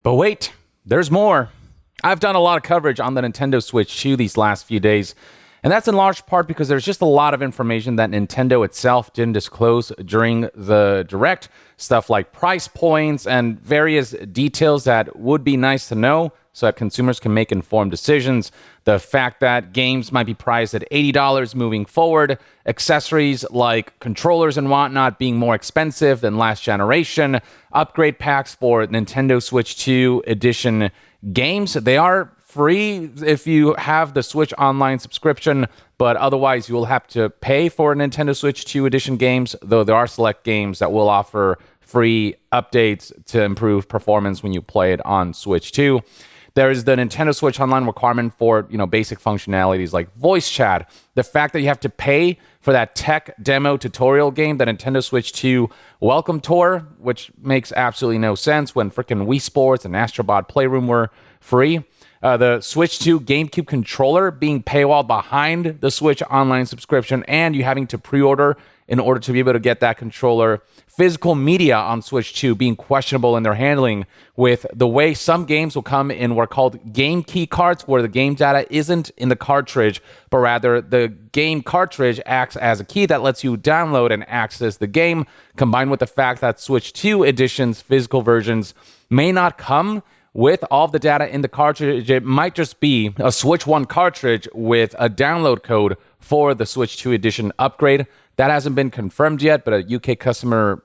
But wait, there's more. I've done a lot of coverage on the Nintendo Switch 2 these last few days, and that's in large part because there's just a lot of information that Nintendo itself didn't disclose during the Direct. Stuff like price points and various details that would be nice to know so that consumers can make informed decisions. The fact that games might be priced at $80 moving forward, accessories like controllers and whatnot being more expensive than last generation, upgrade packs for Nintendo Switch 2 edition games. They are free if you have the Switch Online subscription, but otherwise you will have to pay for Nintendo Switch 2 edition games, though there are select games that will offer free updates to improve performance when you play it on Switch 2. There is the Nintendo Switch Online requirement for, basic functionalities like voice chat. The fact that you have to pay for that tech demo tutorial game, the Nintendo Switch 2 Welcome Tour, which makes absolutely no sense when freaking Wii Sports and Astrobot Playroom were free. The Switch 2 GameCube controller being paywalled behind the Switch Online subscription, and you having to pre-order in order to be able to get that controller. Physical media on Switch 2 being questionable in their handling, with the way some games will come in what are called game key cards, where the game data isn't in the cartridge, but rather the game cartridge acts as a key that lets you download and access the game, combined with the fact that Switch 2 edition's physical versions may not come with all of the data in the cartridge. It might just be a Switch 1 cartridge with a download code for the Switch 2 edition upgrade. That hasn't been confirmed yet, but a UK customer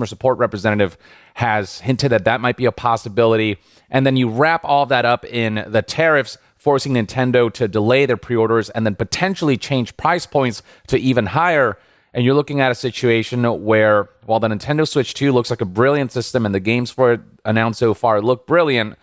support representative has hinted that that might be a possibility. And then you wrap all that up in the tariffs forcing Nintendo to delay their pre-orders and then potentially change price points to even higher. And you're looking at a situation where, while the Nintendo Switch 2 looks like a brilliant system and the games for it announced so far look brilliant,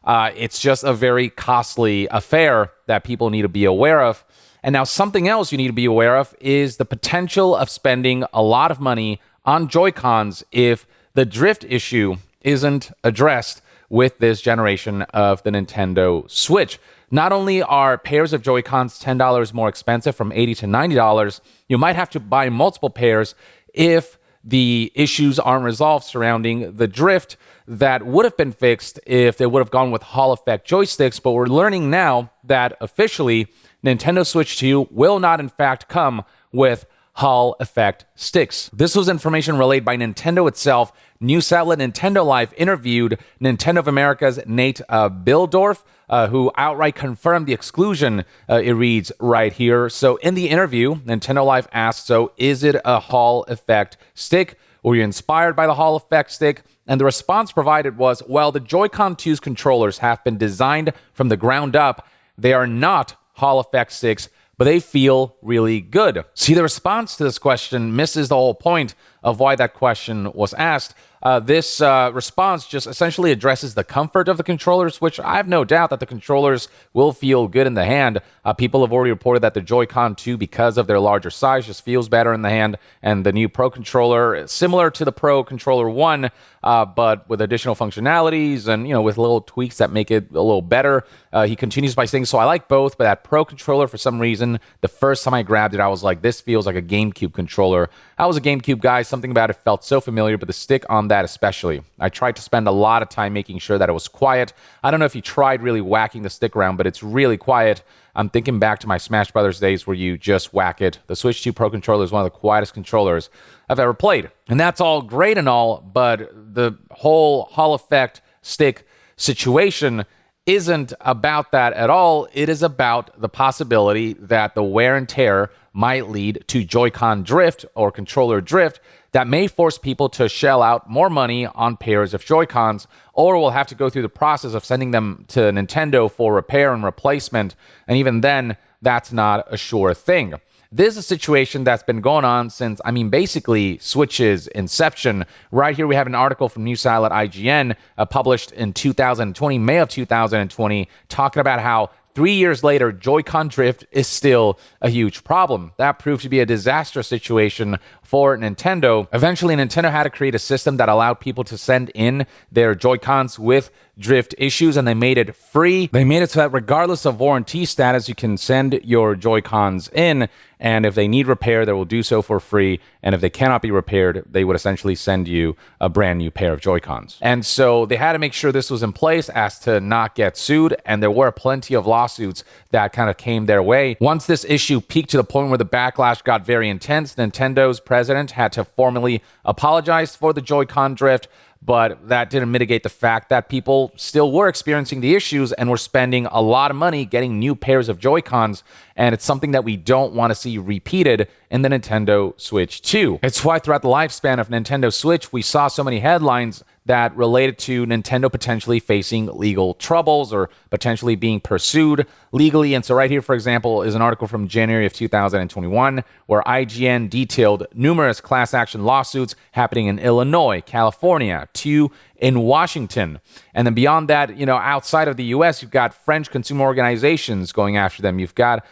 it's just a very costly affair that people need to be aware of. And now something else you need to be aware of is the potential of spending a lot of money on Joy-Cons if the drift issue isn't addressed with this generation of the Nintendo Switch. Not only are pairs of Joy-Cons $10 more expensive from $80 to $90, you might have to buy multiple pairs if the issues aren't resolved surrounding the drift that would have been fixed if they would have gone with Hall effect joysticks. But we're learning now that officially Nintendo Switch 2 will not in fact come with Hall effect sticks. This was information relayed by Nintendo itself. News outlet Nintendo Life interviewed Nintendo of America's Nate Bildorf, who outright confirmed the exclusion, it reads right here. So in the interview, Nintendo Life asked, so is it a Hall effect stick? Were you inspired by the Hall effect stick? And the response provided was, well, the Joy-Con 2's controllers have been designed from the ground up. They are not Hall effect sticks, but they feel really good. See, the response to this question misses the whole point of why that question was asked. This response just essentially addresses the comfort of the controllers, which I have no doubt that the controllers will feel good in the hand. People have already reported that the Joy-Con 2, because of their larger size, just feels better in the hand, and the new Pro Controller, similar to the Pro Controller 1, but with additional functionalities and, with little tweaks that make it a little better. He continues by saying, so I like both, but that Pro Controller, for some reason, the first time I grabbed it, I was like, this feels like a GameCube controller. I was a GameCube guy. Something about it felt so familiar, but the stick on that especially. I tried to spend a lot of time making sure that it was quiet. I don't know if you tried really whacking the stick around, but it's really quiet. I'm thinking back to my Smash Brothers days where you just whack it. The Switch 2 Pro Controller is one of the quietest controllers I've ever played. And that's all great and all, but the whole Hall effect stick situation isn't about that at all. It is about the possibility that the wear and tear might lead to Joy-Con drift or controller drift that may force people to shell out more money on pairs of Joy-Cons, or will have to go through the process of sending them to Nintendo for repair and replacement. And even then, that's not a sure thing. This is a situation that's been going on since, basically Switch's inception. Right here we have an article from news outlet IGN, published in 2020, May of 2020, talking about how 3 years later, Joy-Con drift is still a huge problem. That proved to be a disastrous situation for Nintendo. Eventually, Nintendo had to create a system that allowed people to send in their Joy-Cons with drift issues, and they made it free. They made it so that regardless of warranty status, you can send your Joy-Cons in, and if they need repair, they will do so for free. And if they cannot be repaired, they would essentially send you a brand new pair of Joy-Cons. And so they had to make sure this was in place as to not get sued, and there were plenty of lawsuits that kind of came their way. Once this issue peaked to the point where the backlash got very intense, Nintendo's president had to formally apologize for the Joy-Con drift, but that didn't mitigate the fact that people still were experiencing the issues and were spending a lot of money getting new pairs of Joy-Cons, and it's something that we don't want to see repeated in the Nintendo Switch 2. It's why throughout the lifespan of Nintendo Switch, we saw so many headlines that related to Nintendo potentially facing legal troubles or potentially being pursued legally. And so right here, for example, is an article from January of 2021 where IGN detailed numerous class action lawsuits happening in Illinois, California, 2 in Washington. And then beyond that, outside of the US, you've got French consumer organizations going after them. You've got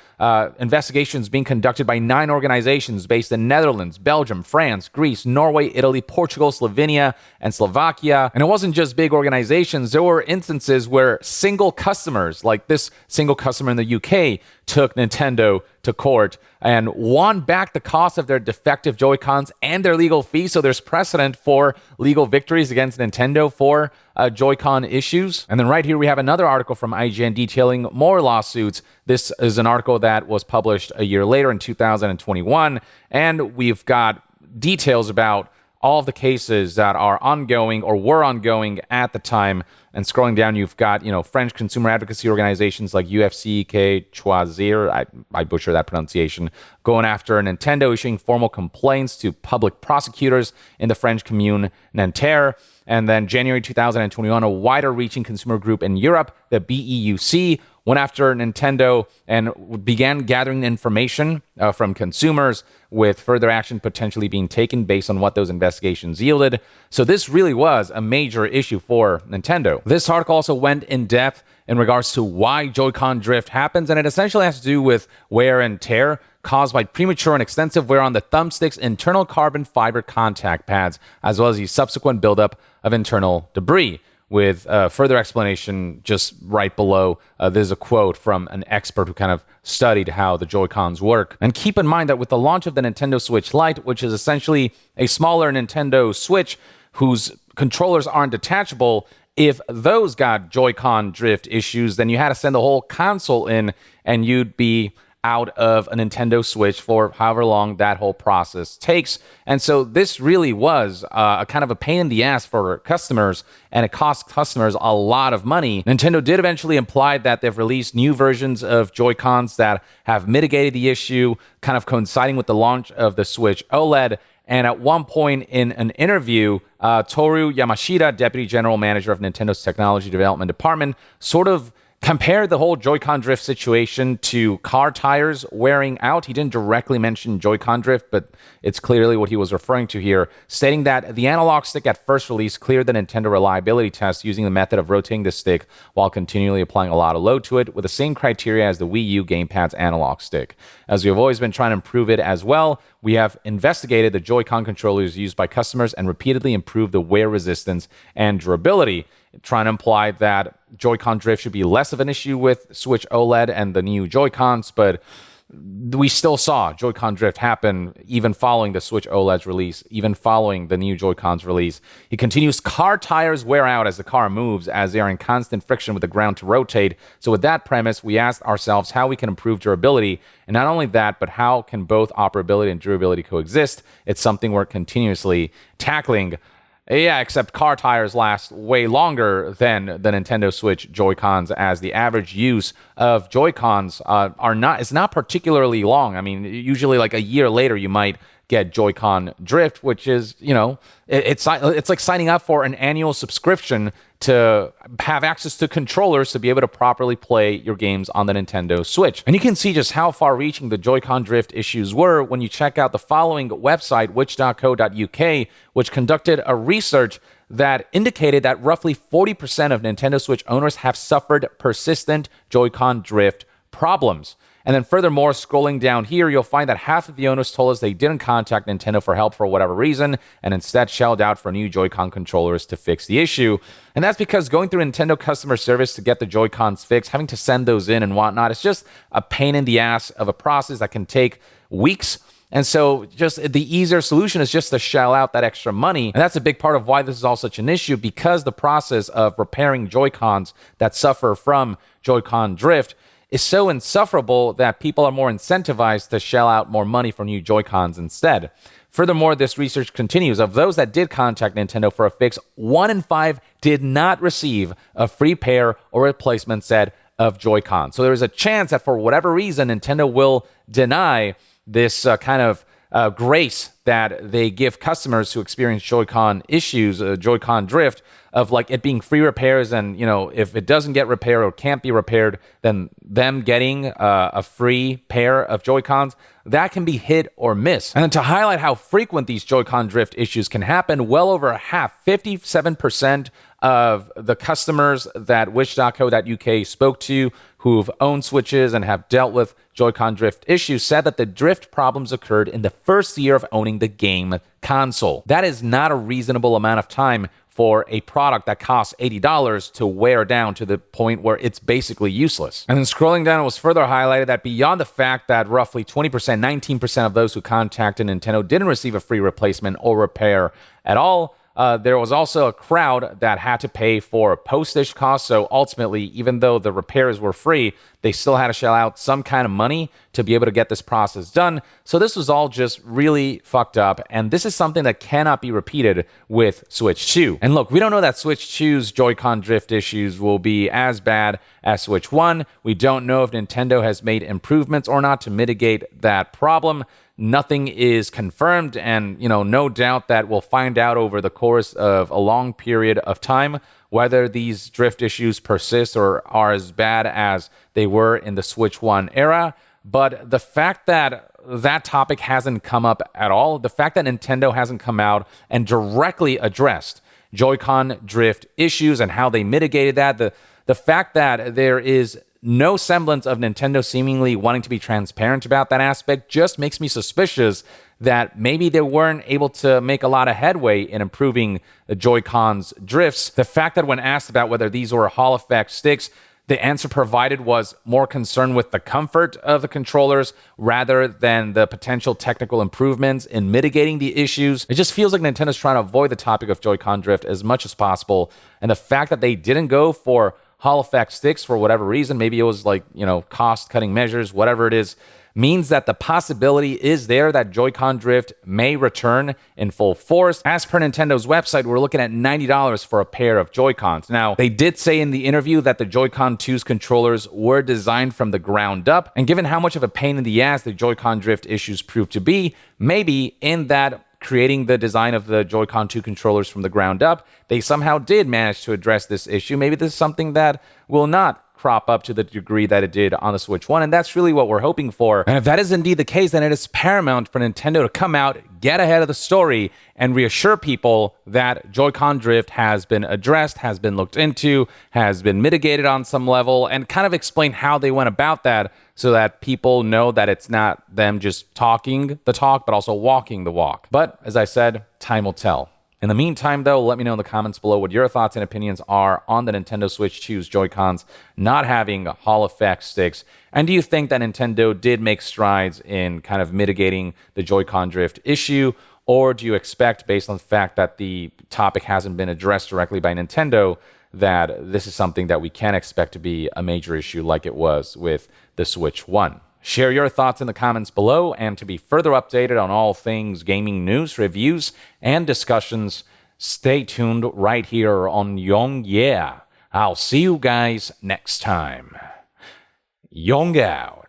investigations being conducted by 9 organizations based in Netherlands, Belgium, France, Greece, Norway, Italy, Portugal, Slovenia, and Slovakia. And it wasn't just big organizations. There were instances where single customers, like this single customer in the UK, took Nintendo to court and won back the cost of their defective Joy-Cons and their legal fees. So there's precedent for legal victories against Nintendo for Joy-Con issues. And then right here we have another article from IGN detailing more lawsuits. This is an article that was published a year later in 2021, and we've got details about all of the cases that are ongoing or were ongoing at the time. And scrolling down, you've got, French consumer advocacy organizations like UFCK Choisir, I butcher that pronunciation, going after Nintendo, issuing formal complaints to public prosecutors in the French commune Nanterre. And then January 2021, a wider-reaching consumer group in Europe, the BEUC, went after Nintendo and began gathering information from consumers, with further action potentially being taken based on what those investigations yielded. So this really was a major issue for Nintendo. This article also went in depth in regards to why Joy-Con drift happens, and it essentially has to do with wear and tear caused by premature and extensive wear on the thumbstick's internal carbon fiber contact pads, as well as the subsequent buildup of internal debris. With further explanation just right below, there's a quote from an expert who kind of studied how the Joy-Cons work. And keep in mind that with the launch of the Nintendo Switch Lite, which is essentially a smaller Nintendo Switch whose controllers aren't detachable, if those got Joy-Con drift issues, then you had to send the whole console in and you'd be out of a Nintendo Switch for however long that whole process takes. And so this really was a kind of a pain in the ass for customers, and it cost customers a lot of money. Nintendo did eventually imply that they've released new versions of Joy-Cons that have mitigated the issue, kind of coinciding with the launch of the Switch OLED. And at one point in an interview, Toru Yamashita, Deputy General Manager of Nintendo's Technology Development Department, sort of compared the whole Joy-Con drift situation to car tires wearing out. He didn't directly mention Joy-Con drift, but it's clearly what he was referring to here, stating that the analog stick at first release cleared the Nintendo reliability test using the method of rotating the stick while continually applying a lot of load to it with the same criteria as the Wii U gamepad's analog stick. As we have always been trying to improve it as well, we have investigated the Joy-Con controllers used by customers and repeatedly improved the wear resistance and durability, trying to imply that Joy-Con drift should be less of an issue with Switch OLED and the new Joy-Cons, but we still saw Joy-Con drift happen even following the Switch OLED's release, even following the new Joy-Cons release. He continues, car tires wear out as the car moves, as they are in constant friction with the ground to rotate. So with that premise, we asked ourselves how we can improve durability. And not only that, but how can both operability and durability coexist? It's something we're continuously tackling. Yeah, except car tires last way longer than the Nintendo Switch Joy-Cons, as the average use of Joy-Cons is not particularly long. I mean, usually like a year later, you might get Joy-Con drift, which is, it's like signing up for an annual subscription to have access to controllers to be able to properly play your games on the Nintendo Switch. And you can see just how far-reaching the Joy-Con drift issues were when you check out the following website, which.co.uk, which conducted a research that indicated that roughly 40% of Nintendo Switch owners have suffered persistent Joy-Con drift problems. And then furthermore, scrolling down here, you'll find that half of the owners told us they didn't contact Nintendo for help for whatever reason and instead shelled out for new Joy-Con controllers to fix the issue. And that's because going through Nintendo customer service to get the Joy-Cons fixed, having to send those in and whatnot, it's just a pain in the ass of a process that can take weeks. And so just the easier solution is just to shell out that extra money. And that's a big part of why this is all such an issue, because the process of repairing Joy-Cons that suffer from Joy-Con drift is so insufferable that people are more incentivized to shell out more money for new Joy-Cons instead. Furthermore, this research continues. Of those that did contact Nintendo for a fix, 1 in 5 did not receive a free pair or replacement set of Joy-Con. So there is a chance that for whatever reason, Nintendo will deny this kind of grace that they give customers who experience Joy-Con issues, Joy-Con drift, of like it being free repairs, and if it doesn't get repaired or can't be repaired, then them getting a free pair of Joy-Cons, that can be hit or miss. And to highlight how frequent these Joy-Con drift issues can happen, well over half, 57% of the customers that wish.co.uk spoke to who've owned Switches and have dealt with Joy-Con drift issues said that the drift problems occurred in the first year of owning the game console. That is not a reasonable amount of time for a product that costs $80 to wear down to the point where it's basically useless. And then scrolling down, it was further highlighted that beyond the fact that roughly 20%, 19% of those who contacted Nintendo didn't receive a free replacement or repair at all, there was also a crowd that had to pay for postage costs. So ultimately, even though the repairs were free, they still had to shell out some kind of money to be able to get this process done. So this was all just really fucked up. And this is something that cannot be repeated with Switch 2. And look, we don't know that Switch 2's Joy-Con drift issues will be as bad as Switch 1. We don't know if Nintendo has made improvements or not to mitigate that problem. Nothing is confirmed, and no doubt that we'll find out over the course of a long period of time whether these drift issues persist or are as bad as they were in the Switch 1 era. But the fact that that topic hasn't come up at all, the fact that Nintendo hasn't come out and directly addressed Joy-Con drift issues and how they mitigated that, the fact that there is no semblance of Nintendo seemingly wanting to be transparent about that aspect just makes me suspicious that maybe they weren't able to make a lot of headway in improving the Joy-Con's drifts. The fact that when asked about whether these were Hall effect sticks, the answer provided was more concerned with the comfort of the controllers rather than the potential technical improvements in mitigating the issues. It just feels like Nintendo's trying to avoid the topic of Joy-Con drift as much as possible. And the fact that they didn't go for Hall effect sticks for whatever reason, maybe it was like, cost-cutting measures, whatever it is, means that the possibility is there that Joy-Con drift may return in full force. As per Nintendo's website, we're looking at $90 for a pair of Joy-Cons. Now, they did say in the interview that the Joy-Con 2's controllers were designed from the ground up, and given how much of a pain in the ass the Joy-Con drift issues proved to be, maybe in that creating the design of the Joy-Con 2 controllers from the ground up, they somehow did manage to address this issue. Maybe this is something that will not crop up to the degree that it did on the Switch 1, and that's really what we're hoping for. And if that is indeed the case, then it is paramount for Nintendo to come out, get ahead of the story, and reassure people that Joy-Con drift has been addressed, has been looked into, has been mitigated on some level, and kind of explain how they went about that so that people know that it's not them just talking the talk, but also walking the walk. But as I said, time will tell. In the meantime, though, let me know in the comments below what your thoughts and opinions are on the Nintendo Switch 2's Joy-Cons not having Hall effect sticks. And do you think that Nintendo did make strides in kind of mitigating the Joy-Con drift issue? Or do you expect, based on the fact that the topic hasn't been addressed directly by Nintendo, that this is something that we can expect to be a major issue like it was with the Switch 1? Share your thoughts in the comments below, and to be further updated on all things gaming news, reviews, and discussions, stay tuned right here on Yong Yeah. I'll see you guys next time. Yong out.